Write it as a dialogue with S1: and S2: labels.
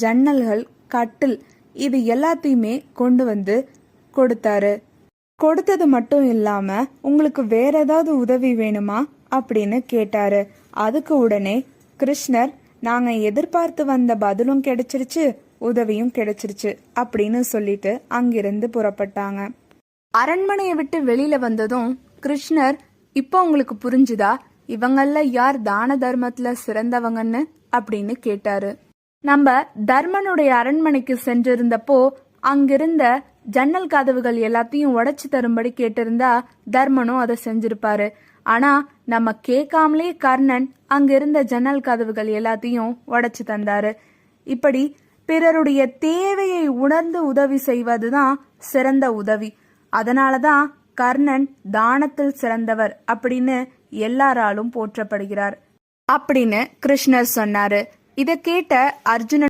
S1: ஜன்னல்கள், கட்டில் இது எல்லாத்தையுமே கொண்டு வந்து கொடுத்தாரு. கொடுத்தது மட்டும் இல்லாம உங்களுக்கு வேற ஏதாவது உதவி வேணுமா அப்படின்னு கேட்டாரு. அதுக்கு உடனே கிருஷ்ணர், நாங்க எதிர்பார்த்து வந்த பதிலும் கிடைச்சிருச்சு, உதவியும் கிடைச்சிருச்சு அப்படின்னு சொல்லிட்டு அங்கிருந்து புறப்பட்டாங்க. அரண்மனையை விட்டு வெளியில வந்ததும் கிருஷ்ணர், இப்போ உங்களுக்கு புரிஞ்சுதா இவங்கள யார் தான தர்மத்துல சிறந்தவங்கன்னு அப்படின்னு கேட்டாரு. நம்ம தர்மனுடைய அரண்மனைக்கு சென்றிருந்தப்போ அங்கிருந்த ஜன்னல் கதவுகள் எல்லாத்தையும் உடைச்சு தரும்படி கேட்டிருந்தா தர்மனும் அதை செஞ்சிருப்பாரு. ஆனா நம்ம கேட்காமலே கர்ணன் அங்கிருந்த ஜன்னல் கதவுகள் எல்லாத்தையும் உடைச்சு தந்தாரு. இப்படி பிறருடைய தேவையை உணர்ந்து உதவி செய்வதுதான் சிறந்த உதவி. அதனாலதான் கர்ணன் தானத்தில் சிறந்தவர் அப்படின்னு எல்லாராலும் போற்றப்படுகிறார் அப்படின்னு கிருஷ்ணர் சொன்னாரு. இதை கேட்ட அர்ஜுனன்